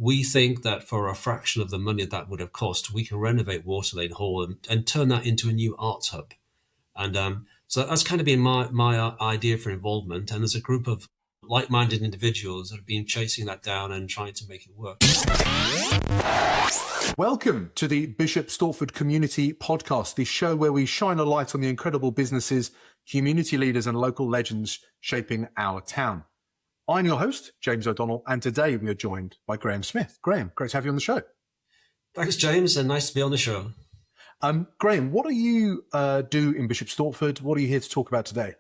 we think that for a fraction of the money that would have cost, we can renovate Water Lane Hall and turn that into a new arts hub. And so that's kind of been my idea for involvement. And there's a group of like-minded individuals that have been chasing that down and trying to make it work. Welcome to the Bishop Stortford Community Podcast, the show where we shine a light on the incredible businesses, community leaders and local legends shaping our town. I'm your host, James O'Donnell, and today we are joined by Graeme Smith. Graeme, great to have you on the show. Thanks, James, and nice to be on the show. Graeme, what do you do in Bishop Stortford? What are you here to talk about today?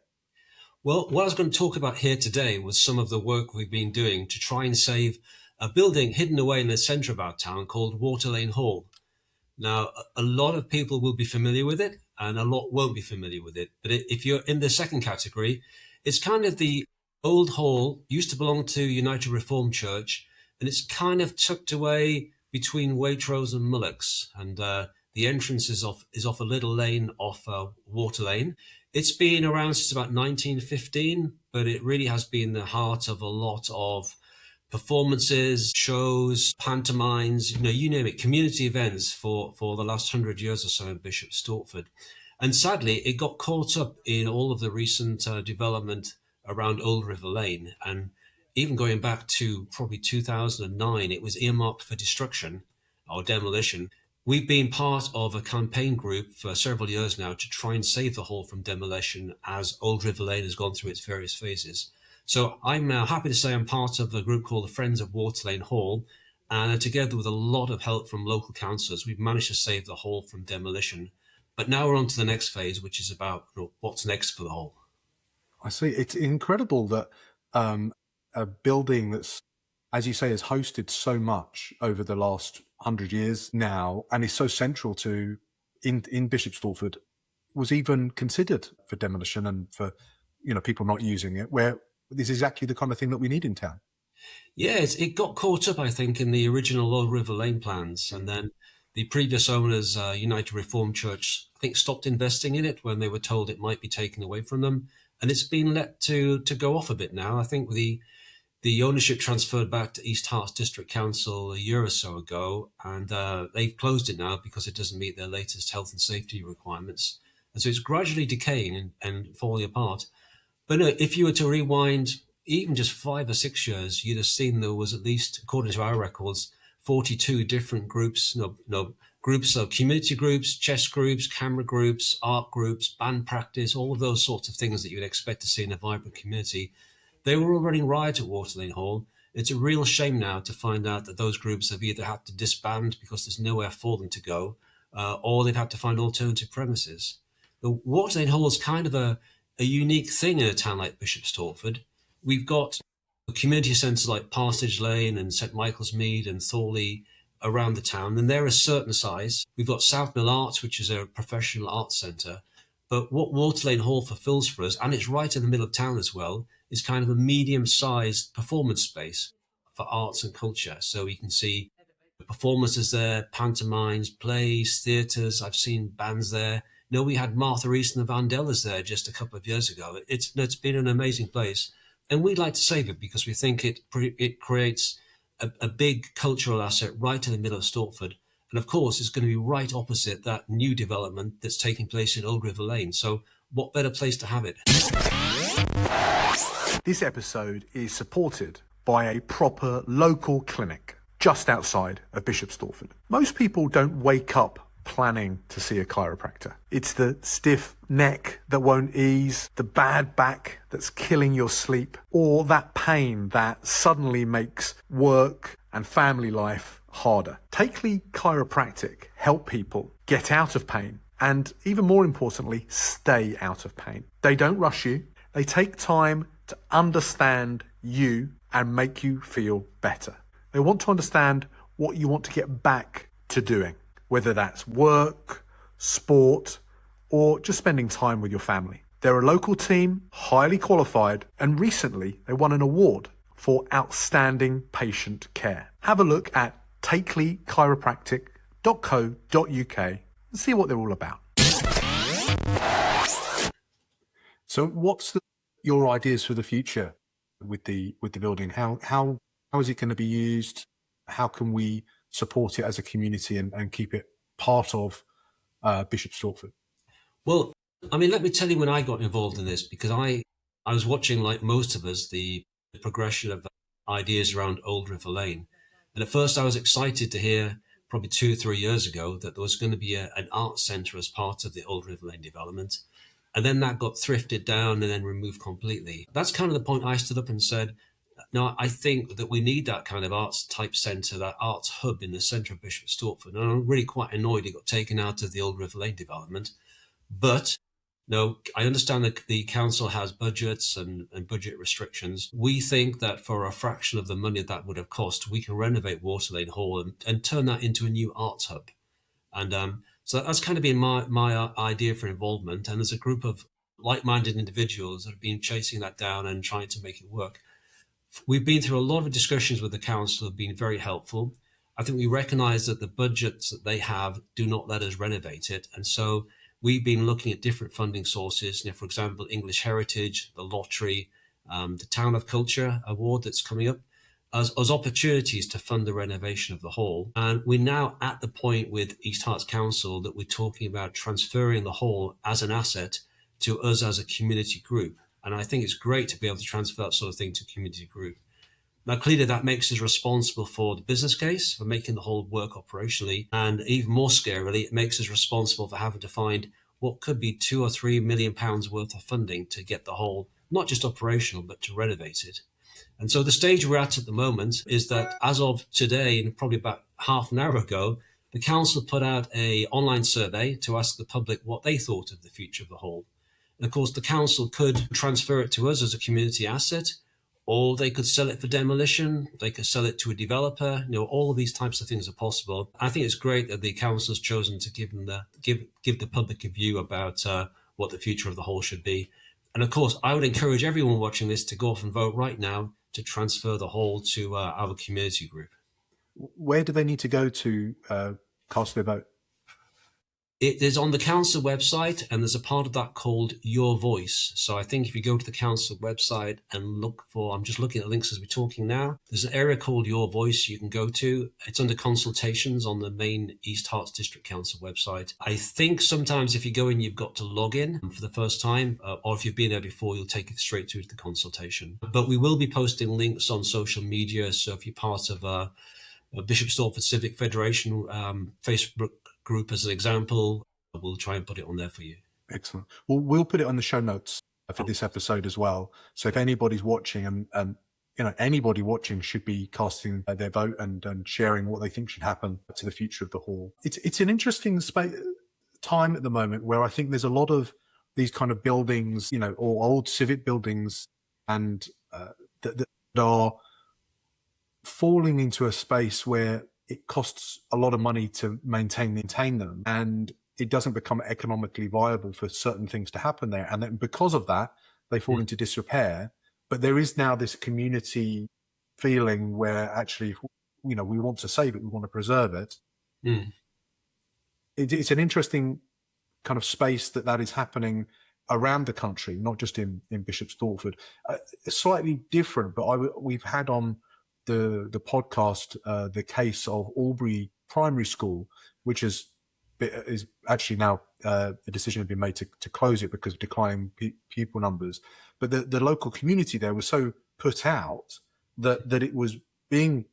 Well, what I was going to talk about here today was some of the work we've been doing to try and save a building hidden away in the centre of our town called Water Lane Hall. Now, a lot of people will be familiar with it and a lot won't be familiar with it. But if you're in the second category, it's kind of the old hall, used to belong to United Reformed Church, and it's kind of tucked away between Waitrose and Mullocks. And the entrance is off a little lane off Water Lane. It's been around since about 1915, but it really has been the heart of a lot of performances, shows, pantomimes, you name it, community events for the last 100 years or so in Bishop Stortford. And sadly, it got caught up in all of the recent development around Old River Lane. And even going back to probably 2009, it was earmarked for destruction or demolition. We've been part of a campaign group for several years now to try and save the hall from demolition as Old River Lane has gone through its various phases. So I'm happy to say I'm part of a group called the Friends of Water Lane Hall, and together with a lot of help from local councillors, we've managed to save the hall from demolition. But now we're on to the next phase, which is about what's next for the hall. I see. It's incredible that a building that's, as you say, has hosted so much over the last 100 years now and is so central to in Bishop Stortford was even considered for demolition and for people not using it, where this is exactly the kind of thing that we need in town. Yeah, it got caught up, I think, in the original Old River Lane plans, and then the previous owners, United Reformed Church, I think stopped investing in it when they were told it might be taken away from them. And it's been let to go off a bit now. I think the ownership transferred back to East Herts District Council a year or so ago, and they've closed it now because it doesn't meet their latest health and safety requirements. And so it's gradually decaying and falling apart. But no, if you were to rewind even just 5 or 6 years, you'd have seen there was at least, according to our records, 42 different groups, groups of community groups, chess groups, camera groups, art groups, band practice, all of those sorts of things that you'd expect to see in a vibrant community. They were all running riot at Water Lane Hall. It's a real shame now to find out that those groups have either had to disband because there's nowhere for them to go, or they've had to find alternative premises. The Water Lane Hall is kind of a unique thing in a town like Bishop Stortford. We've got community centres like Parsonage Lane and St Michael's Mead and Thorley around the town, and they're a certain size. We've got South Mill Arts, which is a professional arts centre. But what Water Lane Hall fulfills for us, and it's right in the middle of town as well, is kind of a medium-sized performance space for arts and culture. So you can see performances there, pantomimes, plays, theatres. I've seen bands there. We had Martha East and the Vandellas there just a couple of years ago. It's been an amazing place. And we'd like to save it because we think it creates a big cultural asset right in the middle of Stortford. And of course, it's going to be right opposite that new development that's taking place in Old River Lane. So what better place to have it? This episode is supported by a proper local clinic just outside of Bishop Stortford. Most people don't wake up planning to see a chiropractor. It's the stiff neck that won't ease, the bad back that's killing your sleep, or that pain that suddenly makes work and family life harder. Takeley Chiropractic help people get out of pain and, even more importantly, stay out of pain. They don't rush you. They take time to understand you and make you feel better. They want to understand what you want to get back to doing, whether that's work, sport, or just spending time with your family. They're a local team, highly qualified, and recently they won an award for outstanding patient care. Have a look at takeleychiropractic.co.uk and see what they're all about. So what's your ideas for the future with the building? How is it going to be used? how can we support it as a community and keep it part of Bishop Stortford? Well, I mean, let me tell you when I got involved in this, because I was watching, like most of us, the progression of ideas around Old River Lane. And at first I was excited to hear, probably 2 or 3 years ago, that there was going to be an art centre as part of the Old River Lane development. And then that got thrifted down and then removed completely. That's kind of the point I stood up and said, no, I think that we need that kind of arts type centre, that arts hub in the centre of Bishop Stortford. And I'm really quite annoyed it got taken out of the Old River Lane development. But no, I understand that the council has budgets and budget restrictions. We think that for a fraction of the money that would have cost, we can renovate Water Lane Hall and turn that into a new arts hub. And so that's kind of been my idea for involvement. And there's a group of like-minded individuals that have been chasing that down and trying to make it work. We've been through a lot of discussions with the council, have been very helpful. I think we recognise that the budgets that they have do not let us renovate it. And so we've been looking at different funding sources, for example, English Heritage, the lottery, the Town of Culture Award that's coming up, as opportunities to fund the renovation of the hall. And we're now at the point with East Herts Council that we're talking about transferring the hall as an asset to us as a community group. And I think it's great to be able to transfer that sort of thing to a community group. Now, clearly, that makes us responsible for the business case, for making the whole work operationally. And even more scarily, it makes us responsible for having to find what could be £2 or £3 million worth of funding to get the whole, not just operational, but to renovate it. And so the stage we're at the moment is that as of today, and probably about half an hour ago, the council put out an online survey to ask the public what they thought of the future of the hall. And of course, the council could transfer it to us as a community asset, or they could sell it for demolition. They could sell it to a developer. All of these types of things are possible. I think it's great that the council has chosen to give the public a view about what the future of the hall should be. And of course, I would encourage everyone watching this to go off and vote right now to transfer the hall to our community group. Where do they need to go to cast their vote? It is on the council website, and there's a part of that called Your Voice. So I think if you go to the council website and look for, I'm just looking at links as we're talking now, there's an area called Your Voice you can go to. It's under consultations on the main East Herts District Council website. I think sometimes if you go in, you've got to log in for the first time, or if you've been there before, you'll take it straight through to the consultation. But we will be posting links on social media. So if you're part of Bishop Stortford Civic Federation Facebook group as an example, we'll try and put it on there for you. Excellent. Well, we'll put it on the show notes for this episode as well. So if anybody's watching, and anybody watching should be casting their vote and sharing what they think should happen to the future of the hall. It's an interesting time at the moment where I think there's a lot of these kind of buildings, or old civic buildings, and that are falling into a space where it costs a lot of money to maintain them, and it doesn't become economically viable for certain things to happen there. And then because of that, they fall into disrepair. But there is now this community feeling where actually, we want to save it, we want to preserve it. It's an interesting kind of space that is happening around the country, not just in Bishop Stortford. Slightly different, but we've had on the podcast the case of Albury Primary School, which is actually now the decision has been made to close it because of declining pupil numbers. But the local community there was so put out that it was being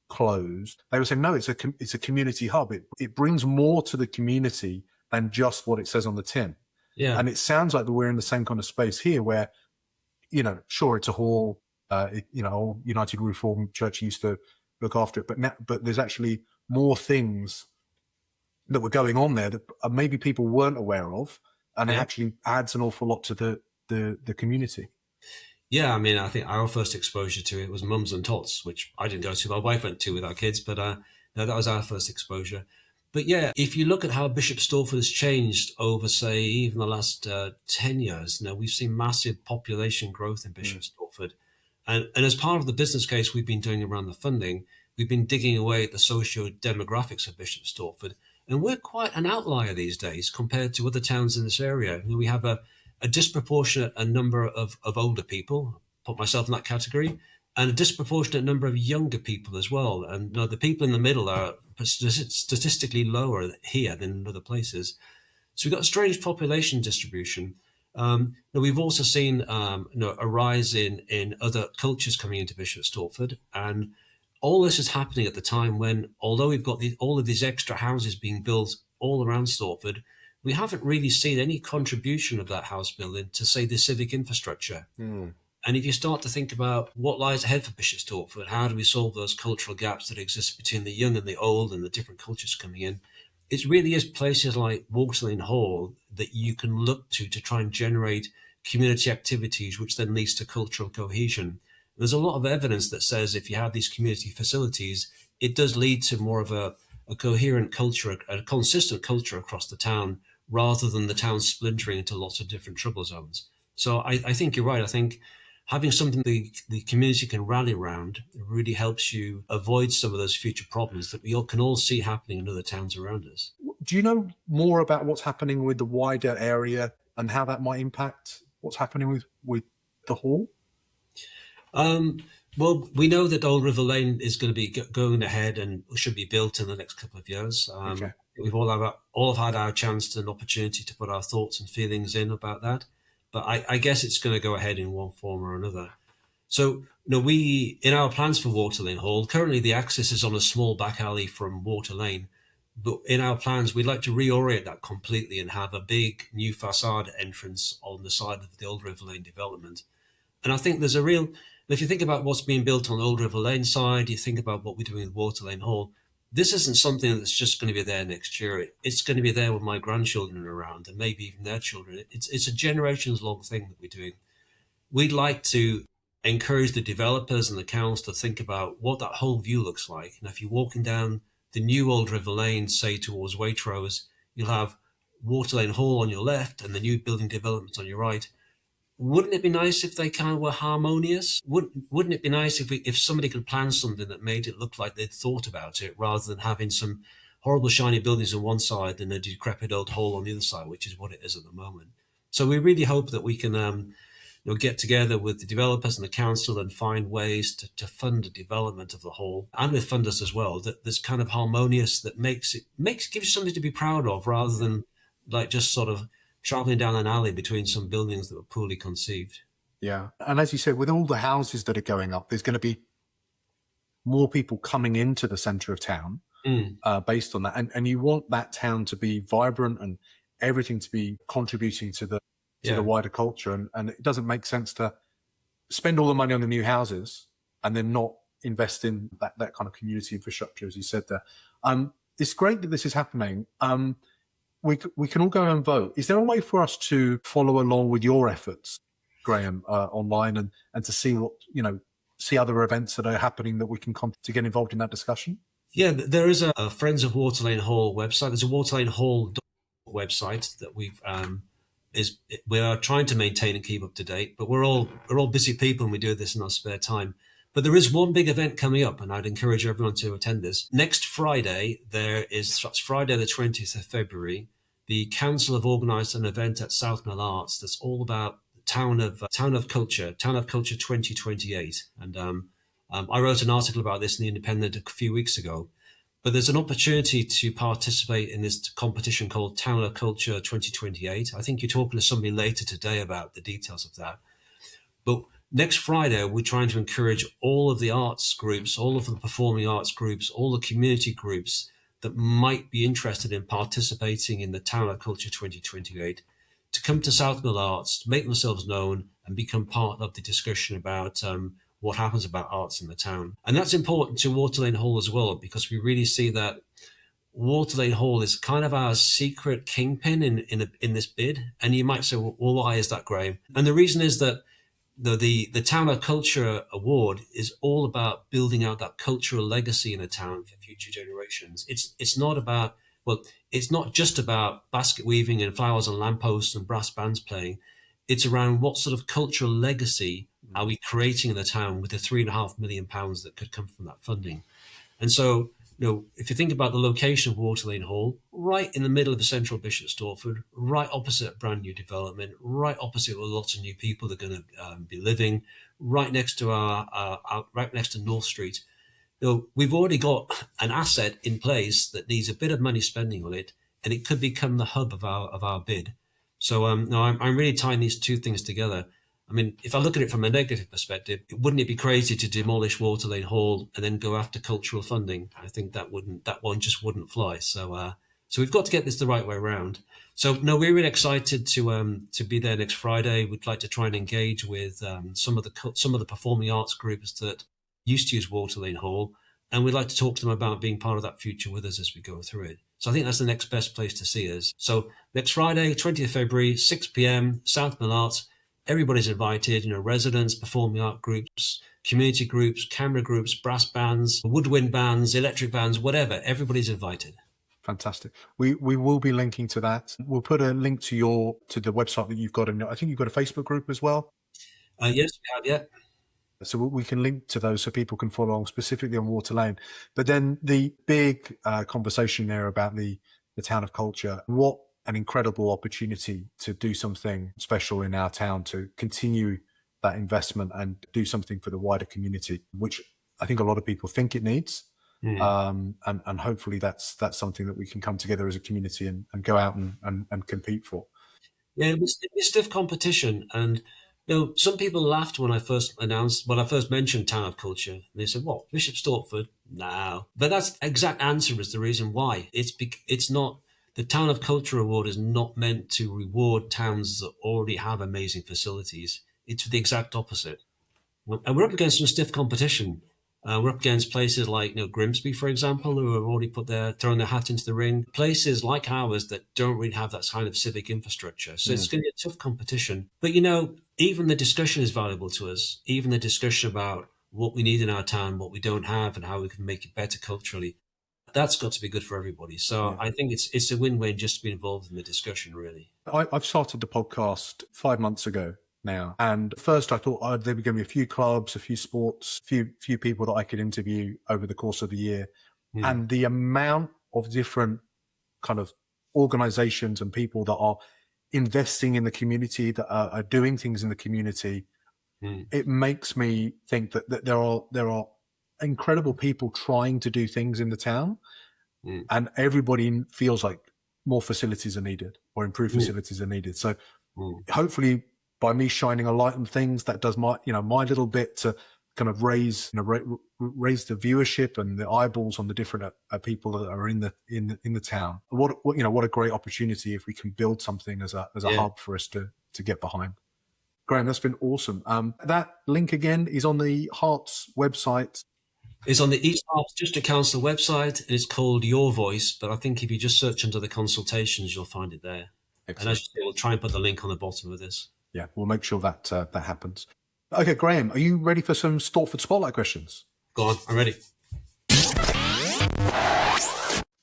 closed. They were saying, no, it's a community hub. It brings more to the community than just what it says on the tin. Yeah. And it sounds like we're in the same kind of space here where, sure, it's a hall. Old United Reformed Church used to look after it, but there's actually more things that were going on there that maybe people weren't aware of, and it actually adds an awful lot to the community. Yeah, I mean, I think our first exposure to it was Mums and Tots, which I didn't go to. My wife went to with our kids, but no, that was our first exposure. But yeah, if you look at how Bishop Stortford has changed over, say, even the last 10 years, we've seen massive population growth in Bishop Stortford. And as part of the business case we've been doing around the funding, we've been digging away at the socio-demographics of Bishop Stortford. And we're quite an outlier these days compared to other towns in this area. We have a disproportionate number of older people, put myself in that category, and a disproportionate number of younger people as well. And the people in the middle are statistically lower here than in other places. So we've got a strange population distribution. We've also seen a rise in other cultures coming into Bishop Stortford, and all this is happening at the time when, although we've got all of these extra houses being built all around Stortford, we haven't really seen any contribution of that house building to, say, the civic infrastructure. And if you start to think about what lies ahead for Bishop Stortford, how do we solve those cultural gaps that exist between the young and the old and the different cultures coming in, it really is places like Waterlane Hall that you can look to try and generate community activities, which then leads to cultural cohesion. There's a lot of evidence that says if you have these community facilities, it does lead to more of a coherent culture, a consistent culture across the town, rather than the town splintering into lots of different trouble zones. So I think you're right. I think having something the community can rally around really helps you avoid some of those future problems that we can all see happening in other towns around us. Do you know more about what's happening with the wider area and how that might impact what's happening with the hall? Well, we know that Old River Lane is going to be going ahead and should be built in the next couple of years. Okay. We've all have had our chance and opportunity to put our thoughts and feelings in about that. But I guess it's going to go ahead in one form or another. So, we, in our plans for Waterlane Hall, currently the access is on a small back alley from Water Lane. But in our plans, we'd like to reorient that completely and have a big new facade entrance on the side of the Old River Lane development. And I think there's if you think about what's being built on the Old River Lane side, you think about what we're doing with Waterlane Hall, this isn't something that's just going to be there next year. It's going to be there when my grandchildren are around and maybe even their children. It's a generations long thing that we're doing. We'd like to encourage the developers and the council to think about what that whole view looks like. And if you're walking down the new Old River Lane, say towards Waitrose, you'll have Waterlane Hall on your left and the new building developments on your right. Wouldn't it be nice if they kind of were harmonious? Wouldn't it be nice if somebody could plan something that made it look like they'd thought about it, rather than having some horrible shiny buildings on one side and a decrepit old hole on the other side, which is what it is at the moment. So we really hope that we can get together with the developers and the council and find ways to fund the development of the hall, and with funders as well, that's kind of harmonious, that gives you something to be proud of, rather than like just sort of traveling down an alley between some buildings that were poorly conceived. Yeah. And as you said, with all the houses that are going up, there's going to be more people coming into the centre of town based on that. And you want that town to be vibrant and everything to be contributing to the wider culture. And it doesn't make sense to spend all the money on the new houses and then not invest in that kind of community infrastructure, as you said there. It's great that this is happening. We can all go and vote. Is there a way for us to follow along with your efforts, Graeme, online and to see see other events that are happening that we can come to get involved in that discussion? Yeah, there is a Friends of Waterlane Hall website. There's a Waterlane Hall website that we are trying to maintain and keep up to date. But we're all busy people and we do this in our spare time. But there is one big event coming up, and I'd encourage everyone to attend this. Next Friday, that's Friday the 20th of February, the council have organised an event at South Mill Arts that's all about Town of Culture 2028. And I wrote an article about this in The Independent a few weeks ago. But there's an opportunity to participate in this competition called Town of Culture 2028. I think you're talking to somebody later today about the details of that. But next Friday, we're trying to encourage all of the arts groups, all of the performing arts groups, all the community groups that might be interested in participating in the Town of Culture 2028 to come to South Mill Arts, make themselves known and become part of the discussion about what happens about arts in the town. And that's important to Waterlane Hall as well, because we really see that Waterlane Hall is kind of our secret kingpin in this bid. And you might say, well, why is that, Graeme? And the reason is that the Town of Culture Award is all about building out that cultural legacy in a town for future generations. It's not just about basket weaving and flowers on lampposts and brass bands playing. It's around what sort of cultural legacy are we creating in the town with the £3.5 million that could come from that funding. And so, if you think about the location of Waterlane Hall, right in the middle of the central Bishop Stortford, right opposite a brand new development, right opposite where lots of new people are going to be living, right next to right next to North Street. We've already got an asset in place that needs a bit of money spending on it, and it could become the hub of our bid. So no, I'm really tying these two things together. I mean, if I look at it from a negative perspective, wouldn't it be crazy to demolish Water Lane Hall and then go after cultural funding? I think that one just wouldn't fly. So we've got to get this the right way around. So no, we're really excited to be there next Friday. We'd like to try and engage with some of the performing arts groups that used to use Water Lane Hall, and we'd like to talk to them about being part of that future with us as we go through it. So I think that's the next best place to see us. So next Friday, 20th February, 6 p.m, South Mill Arts. Everybody's invited, residents, performing art groups, community groups, camera groups, brass bands, woodwind bands, electric bands, whatever. Everybody's invited. Fantastic. We will be linking to that. We'll put a link to the website that you've got. I think you've got a Facebook group as well. Yes, we have, yeah. So we can link to those so people can follow along specifically on Water Lane. But then the big conversation there about the town of culture, what an incredible opportunity to do something special in our town, to continue that investment and do something for the wider community, which I think a lot of people think it needs. And hopefully that's something that we can come together as a community and go out and compete for. Yeah, it was stiff competition, and some people laughed when I first mentioned Town of Culture. And they said, "What, Bishop Stortford? No." But that's the exact answer is the reason why. It's not, the Town of Culture Award is not meant to reward towns that already have amazing facilities. It's the exact opposite. And we're up against some stiff competition. We're up against places like Grimsby, for example, who have already thrown their hat into the ring. Places like ours that don't really have that kind of civic infrastructure. So it's going to be a tough competition. But even the discussion is valuable to us. Even the discussion about what we need in our town, what we don't have, and how we can make it better culturally. That's got to be good for everybody. So I think it's a win-win just to be involved in the discussion, really. I've started the podcast 5 months ago now. And first I thought there were going to be a few clubs, a few sports, few people that I could interview over the course of the year. And the amount of different kind of organizations and people that are investing in the community, that are doing things in the community, it makes me think that there are incredible people trying to do things in the town, and everybody feels like more facilities are needed or improved facilities are needed. So hopefully, by me shining a light on things, that does my little bit to kind of raise the viewership and the eyeballs on the different people that are in the town. What a great opportunity if we can build something as a hub for us to get behind. Graeme, that's been awesome. That link again is on the Hearts website. It's on the East Hearts District Council website, and it's called Your Voice. But I think if you just search under the consultations, you'll find it there. Excellent. And as you say, we'll try and put the link on the bottom of this. Yeah, we'll make sure that that happens. Okay, Graeme, are you ready for some Stortford Spotlight questions? Go on, I'm ready.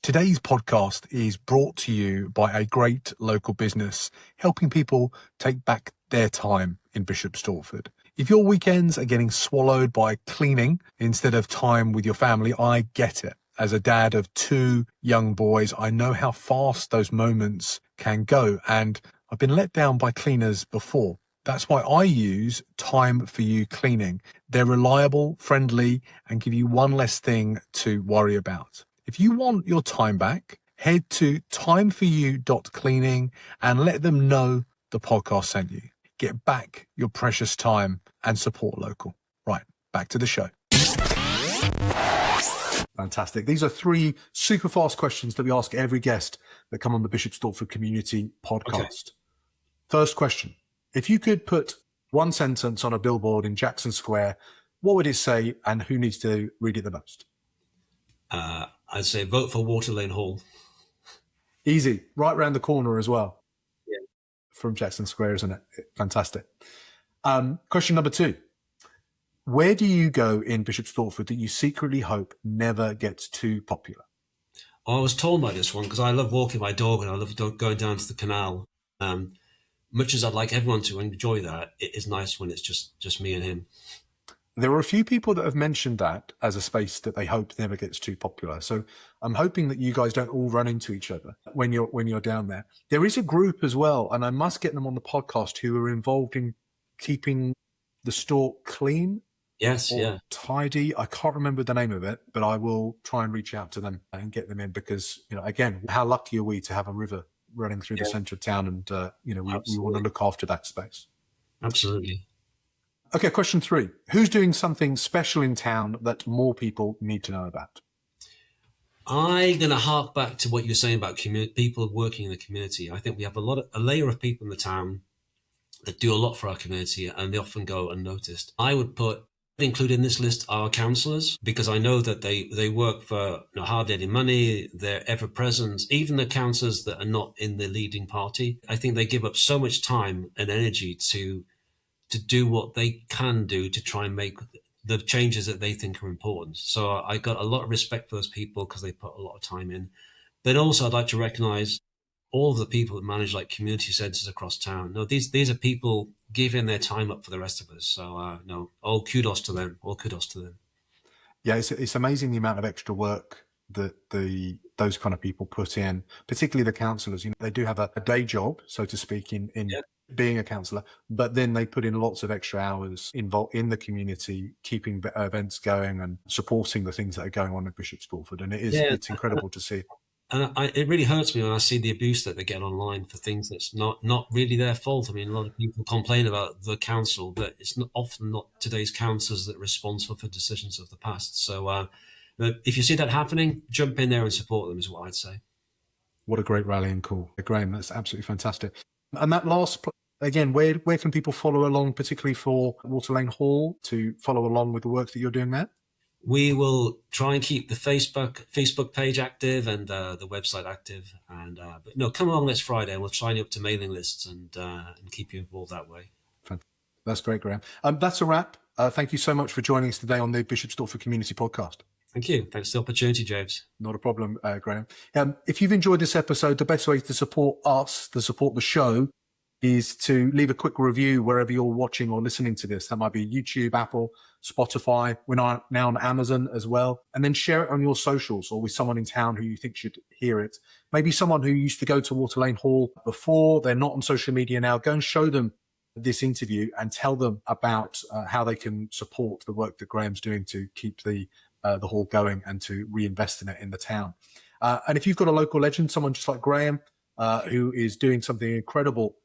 Today's podcast is brought to you by a great local business helping people take back their time in Bishop Stortford. If your weekends are getting swallowed by cleaning instead of time with your family, I get it. As a dad of 2 young boys, I know how fast those moments can go, and I've been let down by cleaners before. That's why I use Time For You Cleaning. They're reliable, friendly, and give you one less thing to worry about. If you want your time back, head to timeforyou.cleaning and let them know the podcast sent you. Get back your precious time and support local. Right, back to the show. Fantastic. These are 3 super fast questions that we ask every guest that come on the Bishop Stortford Community podcast. Okay. First question. If you could put one sentence on a billboard in Jackson Square, what would it say and who needs to read it the most? I'd say vote for Water Lane Hall. Easy. Right round the corner as well. Yeah. From Jackson Square, isn't it? Fantastic. Question number 2. Where do you go in Bishop Stortford that you secretly hope never gets too popular? I was told by this one because I love walking my dog and I love going down to the canal. Much as I'd like everyone to enjoy that, it is nice when it's just me and him. There are a few people that have mentioned that as a space that they hope never gets too popular. So I'm hoping that you guys don't all run into each other when you're down there. There is a group as well, and I must get them on the podcast, who are involved in keeping the store clean Yes, or yeah. tidy. I can't remember the name of it, but I will try and reach out to them and get them in because, again, how lucky are we to have a river running through the centre of town, and we want to look after that space. Absolutely. Okay, question 3. Who's doing something special in town that more people need to know about? I'm going to hark back to what you were saying about people working in the community. I think we have a layer of people in the town that do a lot for our community, and they often go unnoticed. I would include in this list our councillors, because I know that they work for hardly any money. They're ever present. Even the councillors that are not in the leading party, I think they give up so much time and energy to do what they can do to try and make the changes that they think are important. So I got a lot of respect for those people because they put a lot of time in. But also I'd like to recognise all of the people that manage like community centres across town. No, these are people giving their time up for the rest of us. So all kudos to them. All kudos to them. Yeah, it's amazing the amount of extra work that those kind of people put in, particularly the councillors. They do have a day job, so to speak, in being a councillor, but then they put in lots of extra hours involved in the community, keeping events going and supporting the things that are going on at Bishop Stortford. And it's incredible to see. And it really hurts me when I see the abuse that they get online for things that's not really their fault. I mean, a lot of people complain about the council, but it's often not today's councillors that are responsible for decisions of the past. So if you see that happening, jump in there and support them is what I'd say. What a great rallying call. Graeme, that's absolutely fantastic. And that last, again, where can people follow along, particularly for Water Lane Hall, to follow along with the work that you're doing there? We will try and keep the Facebook page active and the website active. But come along next Friday and we'll sign you up to mailing lists and keep you involved that way. That's great, Graeme. That's a wrap. Thank you so much for joining us today on the Bishop Stortford Community Podcast. Thank you. Thanks for the opportunity, James. Not a problem, Graeme. If you've enjoyed this episode, the best way to support us, to support the show, is to leave a quick review wherever you're watching or listening to this. That might be YouTube, Apple, Spotify. We're now on Amazon as well. And then share it on your socials or with someone in town who you think should hear it. Maybe someone who used to go to Water Lane Hall before. They're not on social media now. Go and show them this interview and tell them about how they can support the work that Graeme's doing to keep the hall going and to reinvest in it in the town. And if you've got a local legend, someone just like Graeme, who is doing something incredible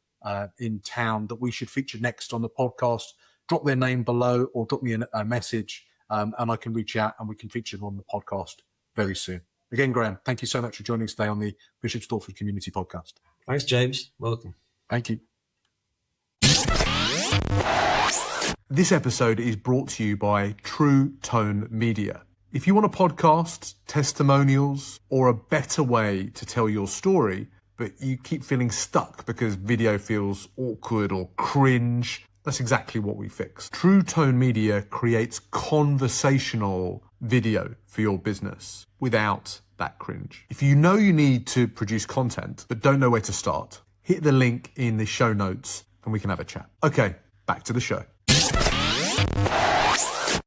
in town that we should feature next on the podcast, drop their name below or drop me a message and I can reach out and we can feature them on the podcast very soon. Again, Graeme, thank you so much for joining us today on the Bishop Stortford Community Podcast. Thanks, James. Welcome. Thank you. This episode is brought to you by True Tone Media. If you want a podcast, testimonials, or a better way to tell your story, but you keep feeling stuck because video feels awkward or cringe, that's exactly what we fix. True Tone Media creates conversational video for your business without that cringe. If you know you need to produce content but don't know where to start, hit the link in the show notes and we can have a chat. Okay, back to the show.